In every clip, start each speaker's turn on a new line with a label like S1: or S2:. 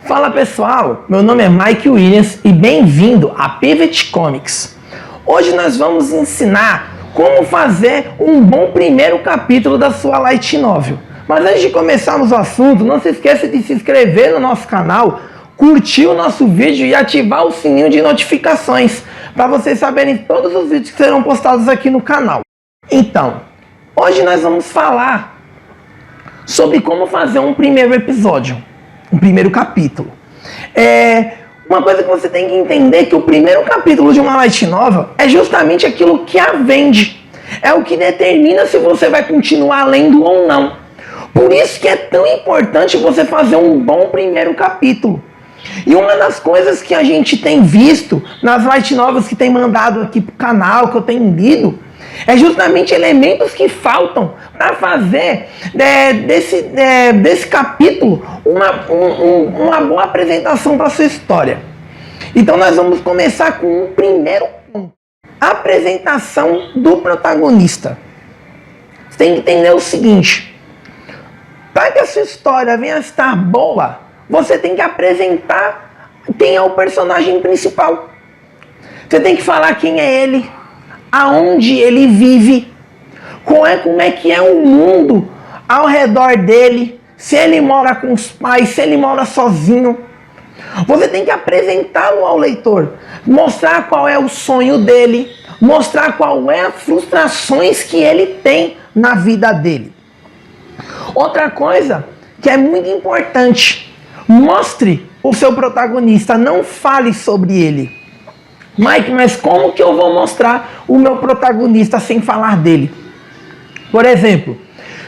S1: Fala pessoal, meu nome é Mike Williams e bem-vindo a Pivot Comics. Hoje nós vamos ensinar como fazer um bom primeiro capítulo da sua Light Novel. Mas antes de começarmos o assunto, não se esqueça de se inscrever no nosso canal, curtir o nosso vídeo e ativar o sininho de notificações para vocês saberem todos os vídeos que serão postados aqui no canal. Então, hoje nós vamos falar sobre como fazer um primeiro episódio, um primeiro capítulo. Uma coisa que você tem que entender é que o primeiro capítulo de uma light novel é justamente aquilo que a vende. É o que determina se você vai continuar lendo ou não. Por isso que é tão importante você fazer um bom primeiro capítulo. E uma das coisas que a gente tem visto nas light novels que tem mandado aqui pro canal, que eu tenho lido, é justamente elementos que faltam para fazer desse capítulo uma boa apresentação para a sua história. Então nós vamos começar com o primeiro ponto. A apresentação do protagonista. Você tem que entender o seguinte. Para que a sua história venha a estar boa, você tem que apresentar quem é o personagem principal. Você tem que falar quem é ele, aonde ele vive, como é que é o mundo ao redor dele, se ele mora com os pais, se ele mora sozinho. Você tem que apresentá-lo ao leitor, mostrar qual é o sonho dele, mostrar qual é as frustrações que ele tem na vida dele. Outra coisa que é muito importante, mostre o seu protagonista, não fale sobre ele. Mike, mas como que eu vou mostrar o meu protagonista sem falar dele? Por exemplo,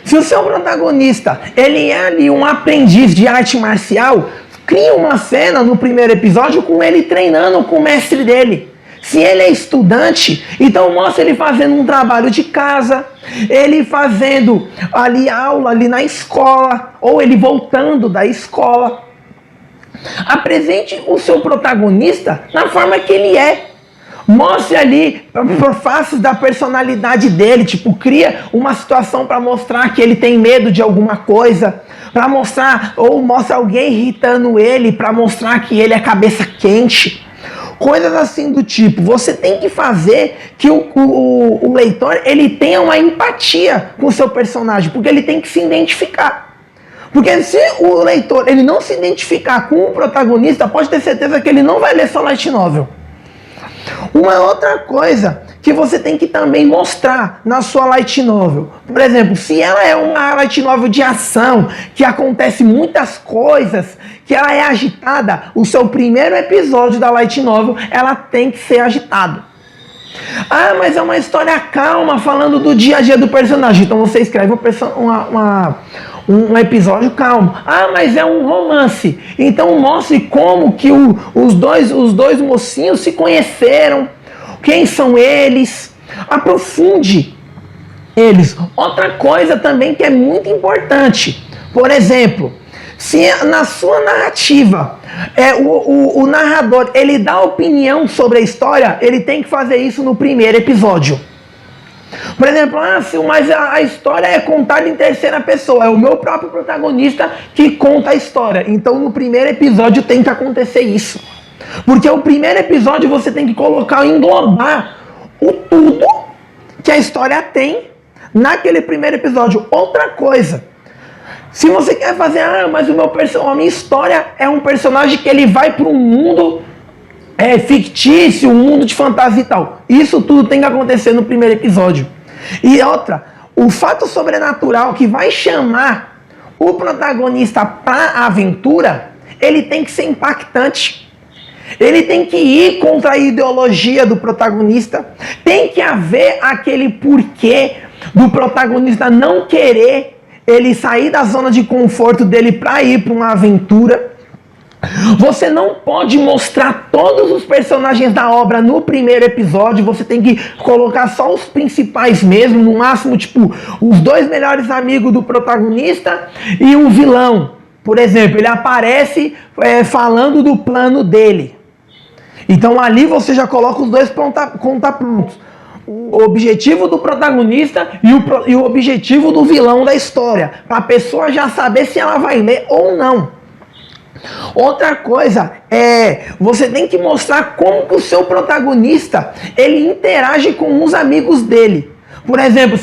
S1: se o seu protagonista ele é ali um aprendiz de arte marcial, cria uma cena no primeiro episódio com ele treinando com o mestre dele. Se ele é estudante, então mostra ele fazendo um trabalho de casa, ele fazendo ali aula ali na escola, ou ele voltando da escola. Apresente o seu protagonista na forma que ele é. Mostre ali por faces da personalidade dele, tipo, cria uma situação para mostrar que ele tem medo de alguma coisa, para mostrar, ou mostra alguém irritando ele, para mostrar que ele é cabeça quente. Coisas assim do tipo. Você tem que fazer que o leitor ele tenha uma empatia com o seu personagem, porque ele tem que se identificar. Porque se o leitor ele não se identificar com o protagonista, pode ter certeza que ele não vai ler sua light novel. Uma outra coisa que você tem que também mostrar na sua light novel, por exemplo, se ela é uma light novel de ação, que acontece muitas coisas, que ela é agitada, o seu primeiro episódio da light novel, ela tem que ser agitado. Ah, mas é uma história calma, falando do dia a dia do personagem. Então você escreve um episódio calmo. Ah, mas é um romance. Então mostre como que os dois mocinhos se conheceram. Quem são eles? Aprofunde eles. Outra coisa também que é muito importante. Por exemplo, se na sua narrativa o narrador ele dá opinião sobre a história, ele tem que fazer isso no primeiro episódio. Por exemplo, mas a história é contada em terceira pessoa, é o meu próprio protagonista que conta a história. Então no primeiro episódio tem que acontecer isso. Porque o primeiro episódio você tem que colocar, englobar o tudo que a história tem naquele primeiro episódio. Outra coisa, se você quer fazer, mas a minha história é um personagem que ele vai para um mundo fictício, um mundo de fantasia e tal. Isso tudo tem que acontecer no primeiro episódio. E outra, o fato sobrenatural que vai chamar o protagonista para a aventura, ele tem que ser impactante. Ele tem que ir contra a ideologia do protagonista. Tem que haver aquele porquê do protagonista não querer ele sair da zona de conforto dele para ir para uma aventura. Você não pode mostrar todos os personagens da obra no primeiro episódio. Você tem que colocar só os principais mesmo. No máximo, tipo, os dois melhores amigos do protagonista e o vilão. Por exemplo, ele aparece falando do plano dele. Então ali você já coloca os dois contrapontos. O objetivo do protagonista e o objetivo do vilão da história. Para a pessoa já saber se ela vai ler ou não. Outra coisa você tem que mostrar como que o seu protagonista ele interage com os amigos dele. Por exemplo,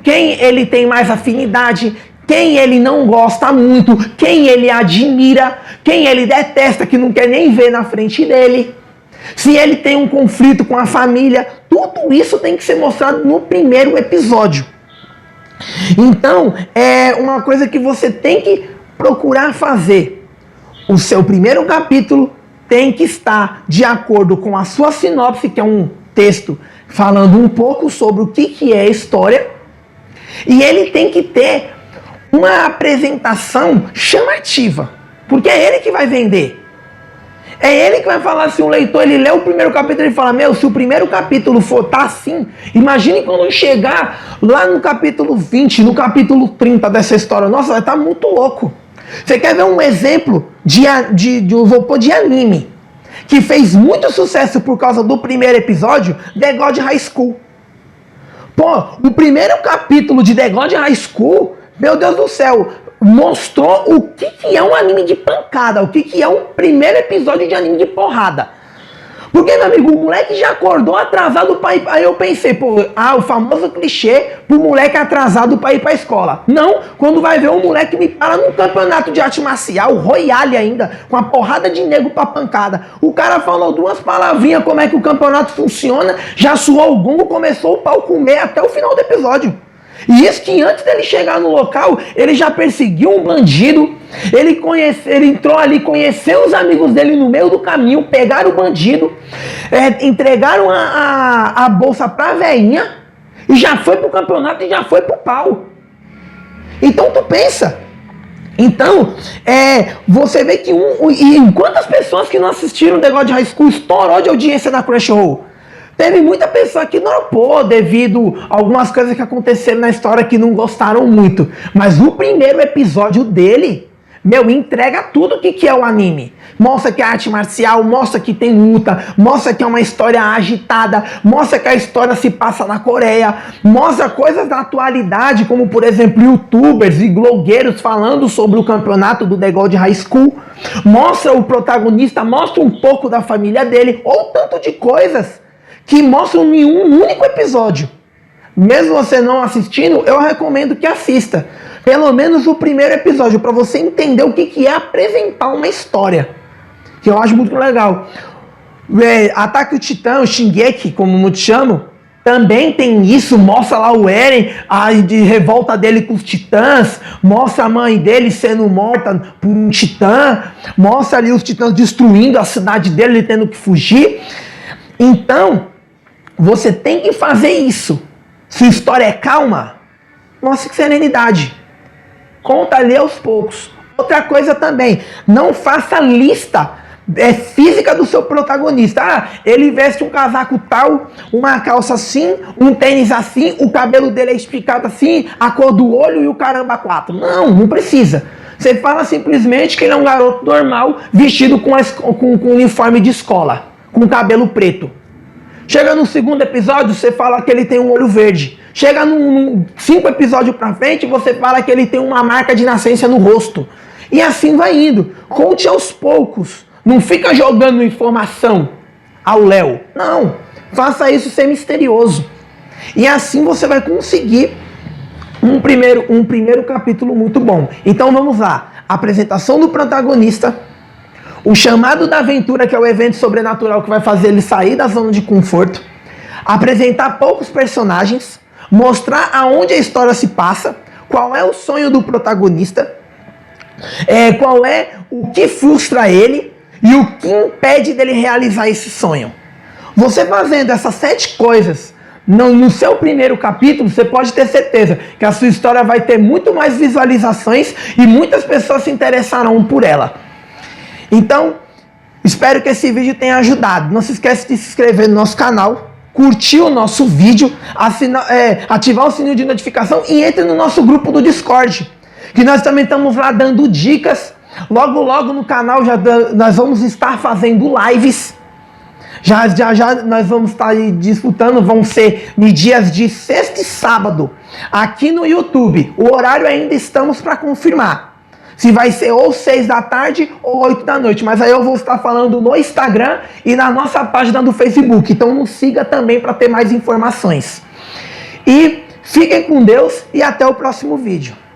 S1: quem ele tem mais afinidade, quem ele não gosta muito, quem ele admira, quem ele detesta, que não quer nem ver na frente dele. Se ele tem um conflito com a família, tudo isso tem que ser mostrado no primeiro episódio. Então, é uma coisa que você tem que procurar fazer. O seu primeiro capítulo tem que estar de acordo com a sua sinopse, que é um texto falando um pouco sobre o que é história. E ele tem que ter uma apresentação chamativa, porque é ele que vai vender. É ele que vai falar. Se o leitor ele lê o primeiro capítulo, ele fala: meu, se o primeiro capítulo for tá assim, imagine quando chegar lá no capítulo 20, no capítulo 30 dessa história. Nossa, vai estar muito louco. Você quer ver um exemplo eu vou pôr de anime, que fez muito sucesso por causa do primeiro episódio? The God High School. Pô, o primeiro capítulo de The God High School, meu Deus do céu, mostrou o que é um anime de pancada, o que é um primeiro episódio de anime de porrada. Porque, meu amigo, o moleque já acordou atrasado pra ir. Aí eu pensei, o famoso clichê pro moleque atrasado pra ir pra escola. Não, quando vai ver o moleque me para num campeonato de arte marcial, Royale ainda, com uma porrada de nego pra pancada. O cara falou duas palavrinhas como é que o campeonato funciona, já suou o gongo, começou o pau comer até o final do episódio. E isso que antes dele chegar no local, ele já perseguiu um bandido, ele entrou ali, conheceu os amigos dele no meio do caminho, pegaram o bandido, entregaram a bolsa pra velhinha, e já foi pro campeonato e já foi pro pau. Então tu pensa. Então, você vê que e quantas pessoas que não assistiram The God High School estourou de audiência na Crunchyroll? Teve muita pessoa que dropou devido a algumas coisas que aconteceram na história que não gostaram muito. Mas o primeiro episódio dele, entrega tudo o que é o anime. Mostra que é arte marcial, mostra que tem luta, mostra que é uma história agitada, mostra que a história se passa na Coreia, mostra coisas da atualidade, como por exemplo youtubers e blogueiros falando sobre o campeonato do The God High School, mostra o protagonista, mostra um pouco da família dele, ou tanto de coisas que mostram em um único episódio. Mesmo você não assistindo, eu recomendo que assista. Pelo menos o primeiro episódio, para você entender o que é apresentar uma história. Que eu acho muito legal. Ataque ao Titã, o Shingeki, como muitos chamam, também tem isso. Mostra lá o Eren, de revolta dele com os titãs. Mostra a mãe dele sendo morta por um titã. Mostra ali os titãs destruindo a cidade dele, ele tendo que fugir. Então, você tem que fazer isso. Se a história é calma, mostre serenidade. Conta ali aos poucos. Outra coisa também, não faça lista física do seu protagonista. Ele veste um casaco tal, uma calça assim, um tênis assim, o cabelo dele é espicado assim, a cor do olho e o caramba 4. Não precisa. Você fala simplesmente que ele é um garoto normal, vestido com uniforme de escola, com cabelo preto. Chega no segundo episódio, você fala que ele tem um olho verde. Chega no 5 episódios pra frente, você fala que ele tem uma marca de nascença no rosto. E assim vai indo. Conte aos poucos. Não fica jogando informação ao léu. Não. Faça isso ser misterioso. E assim você vai conseguir um primeiro capítulo muito bom. Então vamos lá. Apresentação do protagonista. O chamado da aventura, que é o evento sobrenatural que vai fazer ele sair da zona de conforto. Apresentar poucos personagens. Mostrar aonde a história se passa. Qual é o sonho do protagonista. Qual é o que frustra ele. E o que impede dele realizar esse sonho. Você fazendo essas 7 coisas no seu primeiro capítulo, você pode ter certeza que a sua história vai ter muito mais visualizações e muitas pessoas se interessarão por ela. Então, espero que esse vídeo tenha ajudado. Não se esqueça de se inscrever no nosso canal, curtir o nosso vídeo, ativar o sininho de notificação e entre no nosso grupo do Discord, que nós também estamos lá dando dicas. Logo no canal nós vamos estar fazendo lives. Já nós vamos estar disputando, vão ser nos dias de sexta e sábado, aqui no YouTube. O horário ainda estamos para confirmar. Se vai ser ou 6 da tarde ou 8 da noite. Mas aí eu vou estar falando no Instagram e na nossa página do Facebook. Então nos siga também para ter mais informações. E fiquem com Deus e até o próximo vídeo.